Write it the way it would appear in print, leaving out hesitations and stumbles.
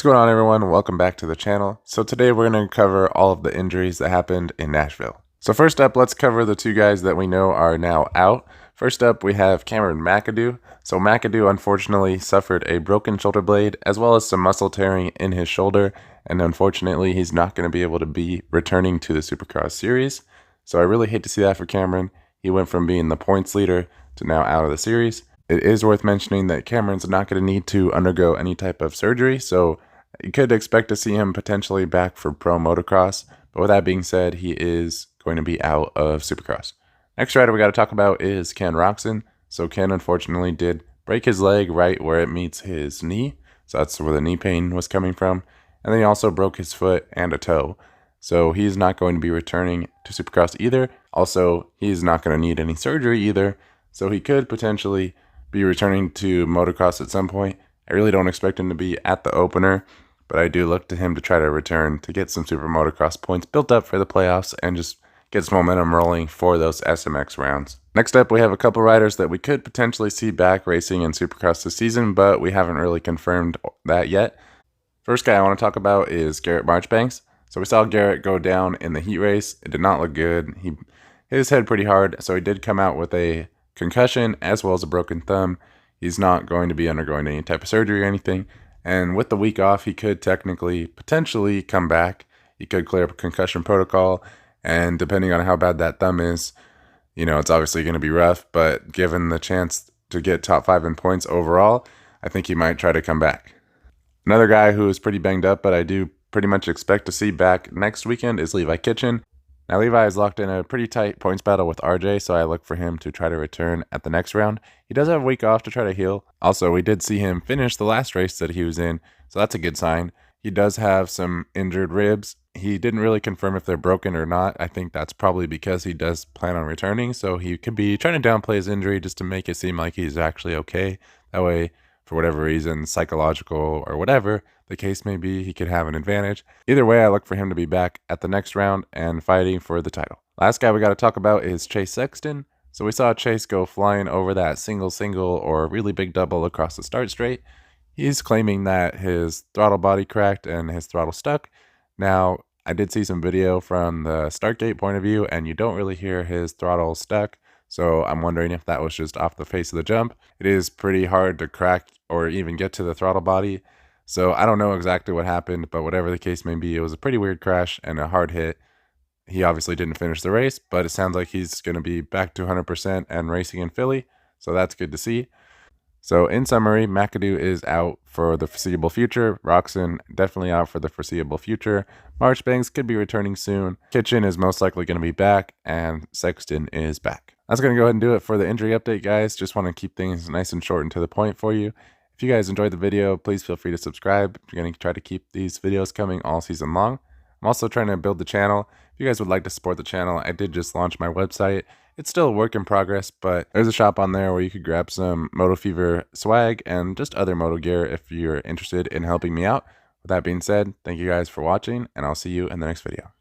What's going on, everyone? Welcome back to the channel. So today we're going to cover all of the injuries that happened in Nashville. So first up, let's cover the two guys that we know are now out. First up, we have Cameron McAdoo. So McAdoo unfortunately suffered a broken shoulder blade as well as some muscle tearing in his shoulder, and unfortunately he's not going to be able to be returning to the Supercross series. So I really hate to see that for Cameron. He went from being the points leader to now out of the series. It is worth mentioning that Cameron's not going to need to undergo any type of surgery, so you could expect to see him potentially back for pro motocross. But with that being said, he is going to be out of Supercross. Next rider we got to talk about is Ken Roczen. So Ken unfortunately did break his leg right where it meets his knee. So that's where the knee pain was coming from. And then he also broke his foot and a toe. So he's not going to be returning to Supercross either. Also, he's not going to need any surgery either. So he could potentially be returning to motocross at some point. I really don't expect him to be at the opener, but I do look to him to try to return to get some super motocross points built up for the playoffs and just get some momentum rolling for those SMX rounds. Next up, we have a couple riders that we could potentially see back racing in Supercross this season, but we haven't really confirmed that yet. First guy I want to talk about is Garrett Marchbanks. So we saw Garrett go down in the heat race. It did not look good. He hit his head pretty hard, so he did come out with a concussion as well as a broken thumb. He's not going to be undergoing any type of surgery or anything. And with the week off, he could technically, potentially come back. He could clear up a concussion protocol. And depending on how bad that thumb is, it's obviously going to be rough. But given the chance to get top 5 in points overall, I think he might try to come back. Another guy who is pretty banged up, but I do pretty much expect to see back next weekend is Levi Kitchen. Now, Levi is locked in a pretty tight points battle with RJ, so I look for him to try to return at the next round. He does have a week off to try to heal. Also, we did see him finish the last race that he was in, so that's a good sign. He does have some injured ribs. He didn't really confirm if they're broken or not. I think that's probably because he does plan on returning, so he could be trying to downplay his injury just to make it seem like he's actually okay. That way, for whatever reason, psychological or whatever the case may be, he could have an advantage. Either way, I look for him to be back at the next round and fighting for the title. Last guy we got to talk about is Chaseston. So we saw Chase go flying over that single or really big double across the start straight. He's claiming that his throttle body cracked and his throttle stuck. Now, I did see some video from the start gate point of view, and you don't really hear his throttle stuck. So I'm wondering if that was just off the face of the jump. It is pretty hard to crack or even get to the throttle body. So I don't know exactly what happened, but whatever the case may be, it was a pretty weird crash and a hard hit. He obviously didn't finish the race, but it sounds like he's going to be back to 100% and racing in Philly. So that's good to see. So in summary, McAdoo is out for the foreseeable future. Roczen definitely out for the foreseeable future. Marchbanks could be returning soon. Kitchen is most likely going to be back, and Sexton is back. That's going to go ahead and do it for the injury update, guys. Just want to keep things nice and short and to the point for you. If you guys enjoyed the video, please feel free to subscribe. We're going to try to keep these videos coming all season long. I'm also trying to build the channel. If you guys would like to support the channel, I did just launch my website. It's still a work in progress, but there's a shop on there where you could grab some Moto Fever swag and just other moto gear if you're interested in helping me out. With that being said, thank you guys for watching, and I'll see you in the next video.